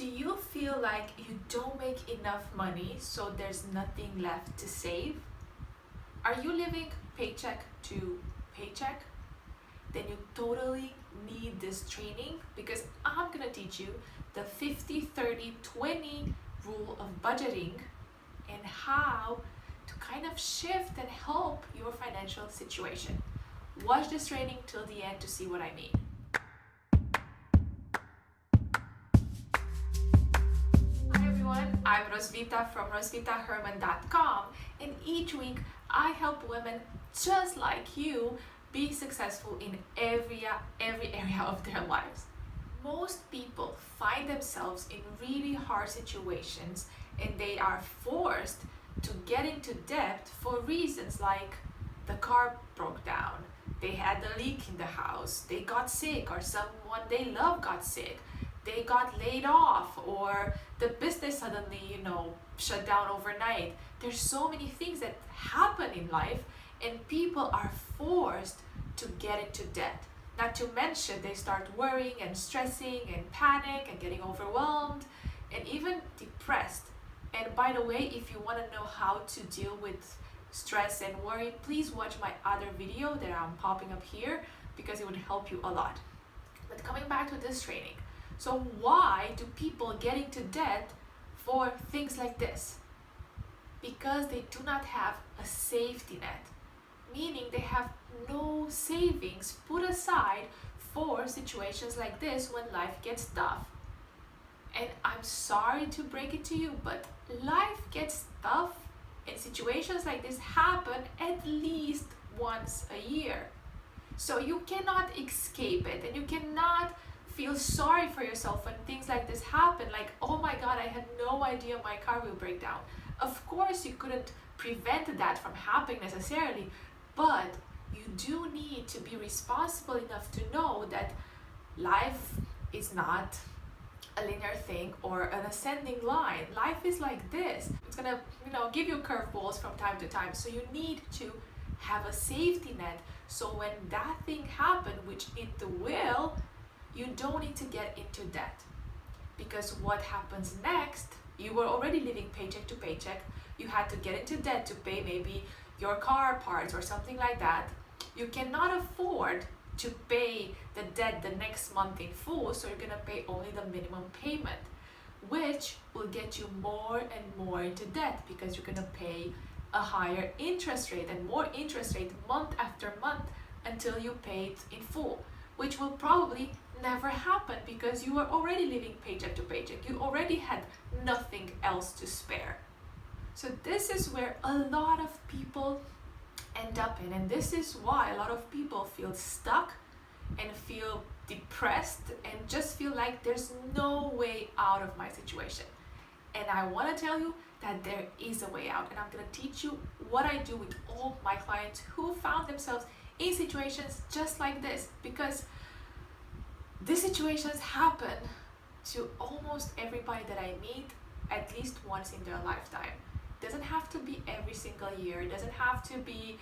Do you feel like you don't make enough money, so there's nothing left to save? Are you living paycheck to paycheck? Then you totally need this training because I'm gonna teach you the 50-30-20 rule of budgeting and how to kind of shift and help your financial situation. Watch this training till the end to see what I mean. Hi everyone, I'm Roswitha from roswithaherman.com, and each week I help women just like you be successful in every area of their lives. Most people find themselves in really hard situations and they are forced to get into debt for reasons like the car broke down, they had a leak in the house, they got sick, or someone they love got sick, they got laid off, or the business suddenly, shut down overnight. There's so many things that happen in life and people are forced to get into debt. Not to mention they start worrying and stressing and panic and getting overwhelmed and even depressed. And by the way, if you want to know how to deal with stress and worry, please watch my other video that I'm popping up here because it would help you a lot. But coming back to this training, so why do people get into debt for things like this? Because they do not have a safety net, meaning they have no savings put aside for situations like this when life gets tough. And I'm sorry to break it to you, but life gets tough and situations like this happen at least once a year. So you cannot escape it and you cannot feel sorry for yourself when things like this happen, like, oh my god, I had no idea my car will break down. Of course you couldn't prevent that from happening necessarily, but you do need to be responsible enough to know that life is not a linear thing or an ascending line. Life is like this. It's gonna, give you curveballs from time to time. So you need to have a safety net. So when that thing happens, which it will, you don't need to get into debt. Because what happens next, you were already living paycheck to paycheck. You had to get into debt to pay maybe your car parts or something like that. You cannot afford to pay the debt the next month in full, so you're gonna pay only the minimum payment, which will get you more and more into debt because you're gonna pay a higher interest rate and more interest rate month after month until you pay it in full, which will probably never happen because you were already living paycheck to paycheck. You already had nothing else to spare. So this is where a lot of people end up in, and this is why a lot of people feel stuck and feel depressed and just feel like there's no way out of my situation. And I want to tell you that there is a way out, and I'm going to teach you what I do with all my clients who found themselves in situations just like this, because these situations happen to almost everybody that I meet at least once in their lifetime. It doesn't have to be every single year. It doesn't have to be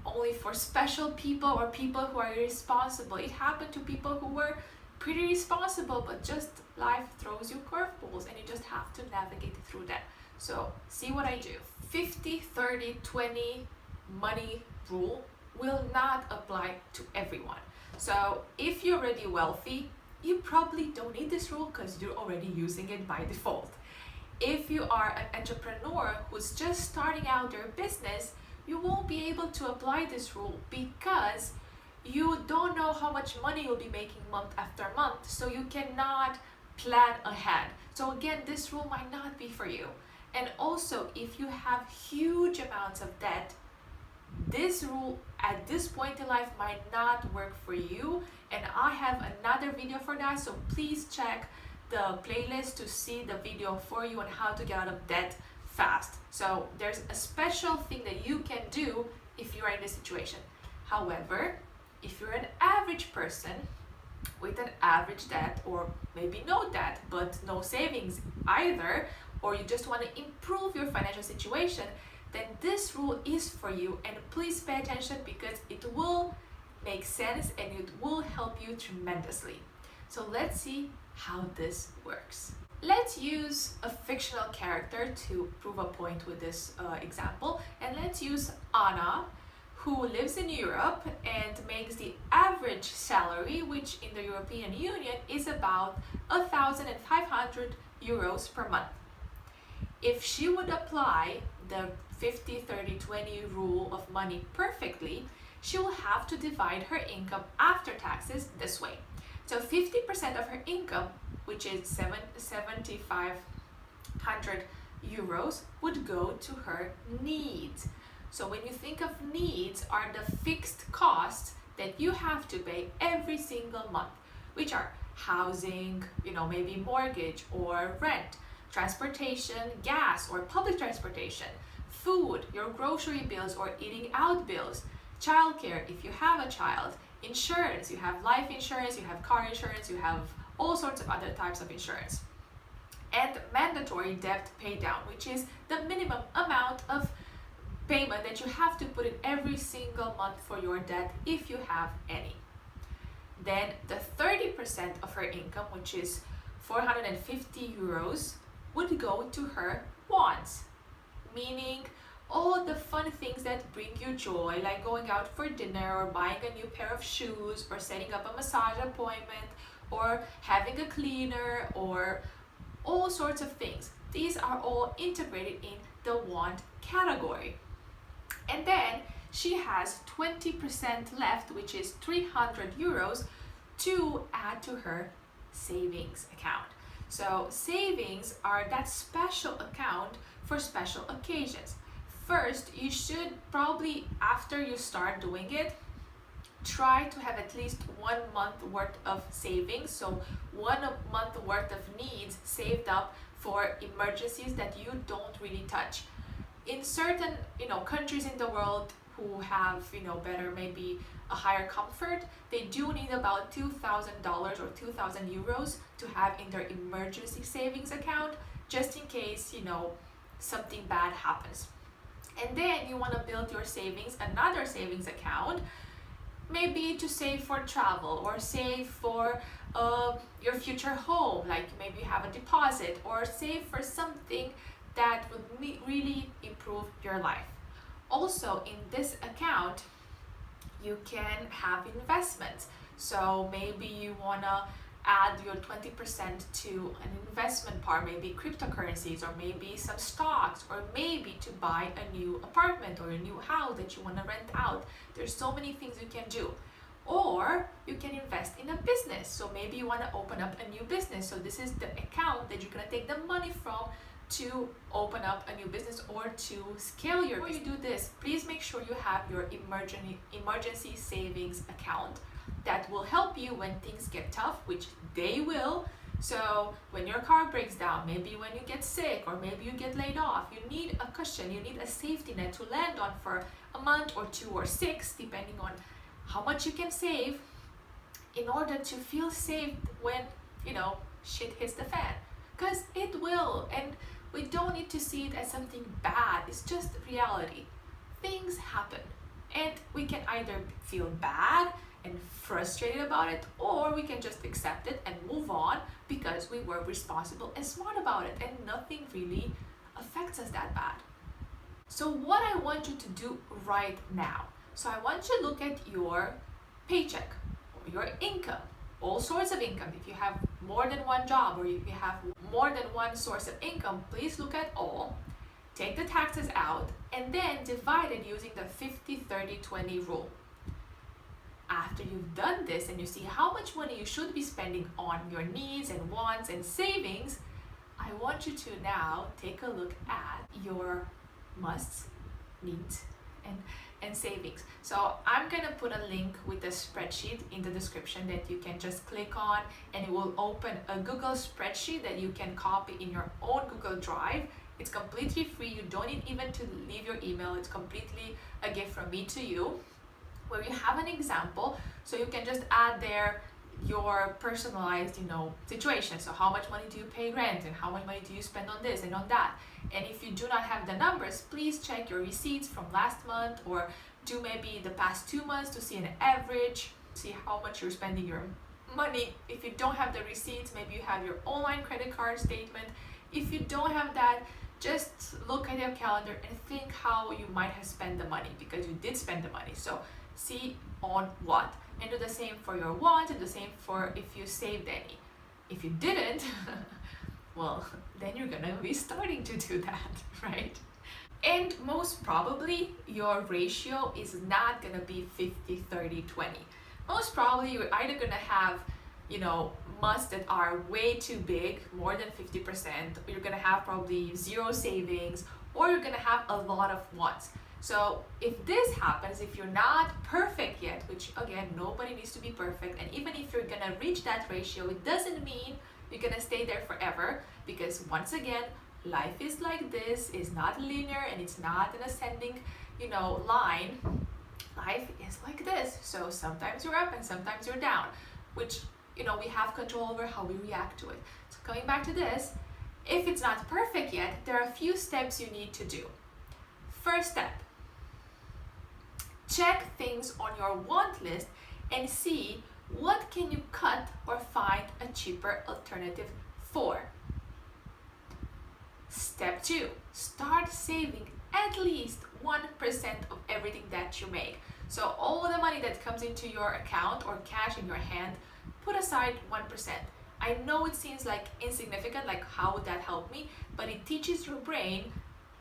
only for special people or people who are irresponsible. It happened to people who were pretty responsible, but just life throws you curveballs and you just have to navigate through that. So see what I do. 50-30-20 money rule will not apply to everyone. So if you're already wealthy, you probably don't need this rule because you're already using it by default. If you are an entrepreneur who's just starting out their business, you won't be able to apply this rule because you don't know how much money you'll be making month after month, so you cannot plan ahead. So again, this rule might not be for you. And also, if you have huge amounts of debt, this rule at this point in life might not work for you, and I have another video for that, so please check the playlist to see the video for you on how to get out of debt fast. So there's a special thing that you can do if you are in this situation. However, if you're an average person with an average debt, or maybe no debt but no savings either, or you just want to improve your financial situation, then this rule is for you, and please pay attention because it will make sense and it will help you tremendously. So let's see how this works. let's use a fictional character to prove a point with this example, and let's use Anna, who lives in Europe and makes the average salary, which in the European Union is about 1,500 euros per month. If she would apply the 50-30-20 rule of money perfectly, she will have to divide her income after taxes this way. So 50% of her income, which is 7,500 euros, would go to her needs. So when you think of needs, are the fixed costs that you have to pay every single month, which are housing, maybe mortgage or rent, transportation, gas or public transportation, food, your grocery bills or eating out bills, childcare if you have a child, insurance, you have life insurance, you have car insurance, you have all sorts of other types of insurance, and mandatory debt pay down, which is the minimum amount of payment that you have to put in every single month for your debt if you have any. Then the 30% of her income, which is 450 euros, would go to her wants, meaning all the fun things that bring you joy, like going out for dinner or buying a new pair of shoes or setting up a massage appointment or having a cleaner or all sorts of things. These are all integrated in the want category. And then she has 20% left, which is 300 euros, to add to her savings account. So savings are that special account for special occasions. First, you should probably, after you start doing it, try to have at least 1 month worth of savings. So 1 month worth of needs saved up for emergencies that you don't really touch. In certain countries in the world who have better, maybe a higher comfort, they do need about $2,000 or 2,000 euros to have in their emergency savings account, just in case something bad happens. And then you want to build your savings, another savings account, maybe to save for travel or save for your future home, like maybe you have a deposit, or save for something that would really improve your life. Also, in this account, you can have investments. So maybe you want to add your 20% to an investment part, maybe cryptocurrencies, or maybe some stocks, or maybe to buy a new apartment or a new house that you want to rent out. There's so many things you can do. Or you can invest in a business. So maybe you want to open up a new business. So this is the account that you're going to take the money from to open up a new business or to scale your business. Before you do this, please make sure you have your emergency savings account that will help you when things get tough, which they will. So when your car breaks down, maybe when you get sick, or maybe you get laid off, you need a cushion, you need a safety net to land on for a month or 2 or 6, depending on how much you can save, in order to feel safe when shit hits the fan, because it will. And we don't need to see it as something bad. It's just reality. Things happen, and we can either feel bad and frustrated about it, or we can just accept it and move on because we were responsible and smart about it, and nothing really affects us that bad. So what I want you to do right now, so I want you to look at your paycheck or your income, all sorts of income. If you have more than one job, or if you have more than one source of income, please look at all, take the taxes out, and then divide it using the 50-30-20 rule. After you've done this and you see how much money you should be spending on your needs and wants and savings, I want you to now take a look at your musts, needs, and savings. So I'm gonna put a link with a spreadsheet in the description that you can just click on, and it will open a Google spreadsheet that you can copy in your own Google Drive. It's completely free. You don't need even to leave your email. It's completely a gift from me to you, where you have an example, so you can just add there your personalized situation. So how much money do you pay rent, and how much money do you spend on this and on that? And if you do not have the numbers, please check your receipts from last month, or do maybe the past 2 months to see an average, see how much you're spending your money, if you don't have the receipts, maybe you have your online credit card statement. If you don't have that, just look at your calendar and think how you might have spent the money, because you did spend the money. So see on what, and do the same for your wants, and the same for if you saved any. If you didn't, well, then you're gonna be starting to do that, right? And most probably your ratio is not gonna be 50, 30, 20. Most probably you're either gonna have, musts that are way too big, more than 50%, or you're gonna have probably zero savings, or you're gonna have a lot of wants. So if this happens, if you're not perfect yet, which again, nobody needs to be perfect, and even if you're gonna reach that ratio, it doesn't mean you're gonna stay there forever, because once again, life is like this, is not linear, and it's not an ascending, line. Life is like this. So sometimes you're up and sometimes you're down, which, we have control over how we react to it. So coming back to this, if it's not perfect yet, there are a few steps you need to do. First step, check things on your want list and see what can you cut or find a cheaper alternative for. Step 2, start saving at least 1% of everything that you make. So all the money that comes into your account or cash in your hand, put aside 1%. I know it seems like insignificant, like how would that help me? But it teaches your brain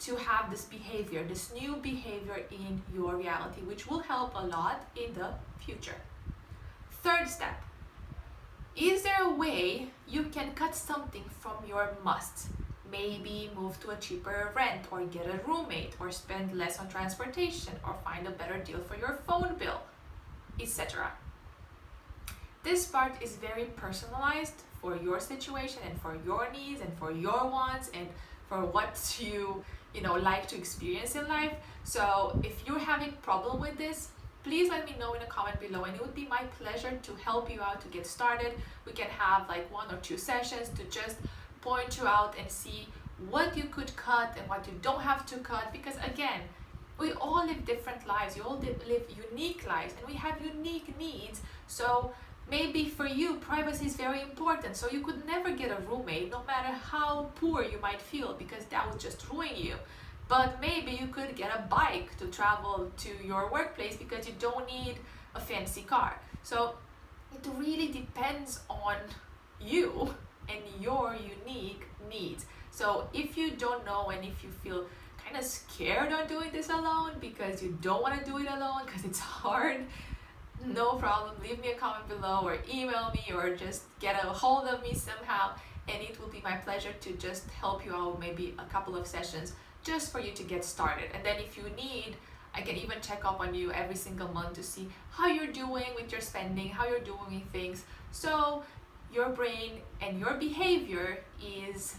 to have this behavior, this new behavior in your reality, which will help a lot in the future. Third step, is there a way you can cut something from your musts? Maybe move to a cheaper rent, or get a roommate, or spend less on transportation, or find a better deal for your phone bill, etc. This part is very personalized for your situation and for your needs and for your wants and for what you like to experience in life. So if you're having problem with this, please let me know in a comment below, and it would be my pleasure to help you out to get started. We can have like 1 or 2 sessions to just point you out and see what you could cut and what you don't have to cut, because again, we all live different lives, you all live unique lives, and we have unique needs. So maybe for you, privacy is very important, so you could never get a roommate no matter how poor you might feel, because that would just ruin you. But maybe you could get a bike to travel to your workplace because you don't need a fancy car. So it really depends on you and your unique needs. So if you don't know, and if you feel kind of scared on doing this alone because you don't want to do it alone because it's hard, no problem, leave me a comment below or email me or just get a hold of me somehow, and it will be my pleasure to just help you out, maybe a couple of sessions just for you to get started. And then if you need, I can even check up on you every single month to see how you're doing with your spending, how you're doing with things, so your brain and your behavior is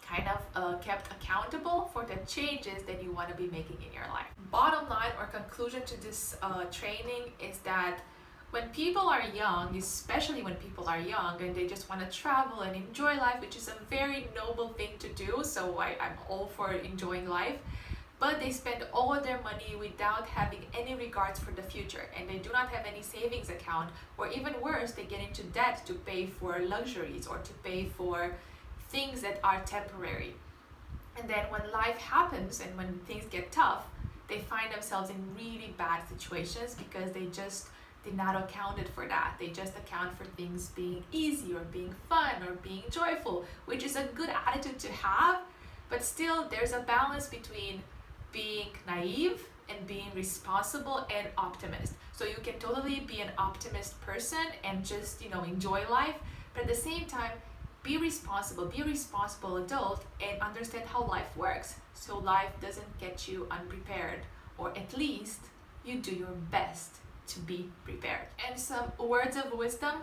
kind of kept accountable for the changes that you want to be making in your life. Bottom line or conclusion to this training is that when people are young, especially when people are young and they just want to travel and enjoy life, which is a very noble thing to do, so I'm all for enjoying life, but they spend all of their money without having any regards for the future, and they do not have any savings account, or even worse, they get into debt to pay for luxuries or to pay for things that are temporary. And then when life happens and when things get tough, they find themselves in really bad situations because they just did not account for that. They just account for things being easy or being fun or being joyful, which is a good attitude to have, but still there's a balance between being naive and being responsible and optimist. So you can totally be an optimist person and just enjoy life, but at the same time be a responsible adult and understand how life works, so life doesn't get you unprepared, or at least you do your best to be prepared. And some words of wisdom: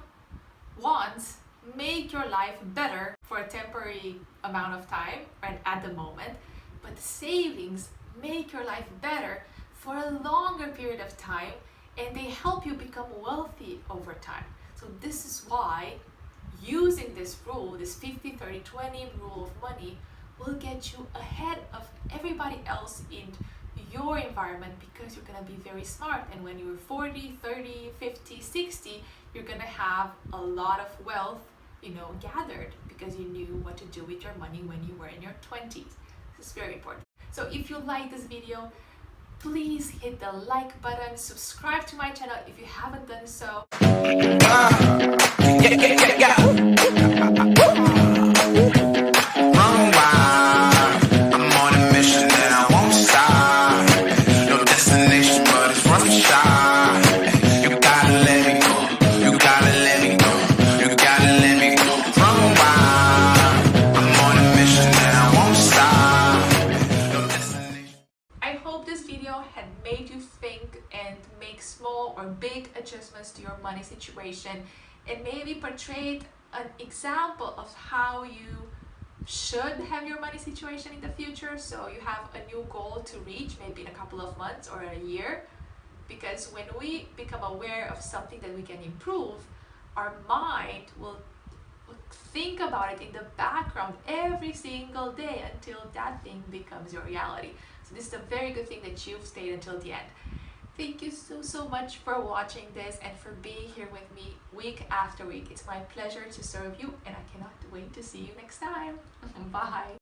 wants make your life better for a temporary amount of time and at the moment, but savings make your life better for a longer period of time, and they help you become wealthy over time. So this is why using this rule, this 50-30-20 rule of money, will get you ahead of everybody else in your environment, because you're going to be very smart, and when you're 40, 30, 50, 60, you're going to have a lot of wealth, gathered, because you knew what to do with your money when you were in your 20s. This is very important. So if you like this video, please hit the like button, subscribe to my channel if you haven't done so. Had made you think and make small or big adjustments to your money situation, and maybe portrayed an example of how you should have your money situation in the future, so you have a new goal to reach maybe in a couple of months or a year. Because when we become aware of something that we can improve, our mind will think about it in the background every single day until that thing becomes your reality. So this is a very good thing that you've stayed until the end. Thank you so much for watching this and for being here with me week after week. It's my pleasure to serve you, and I cannot wait to see you next time. Bye.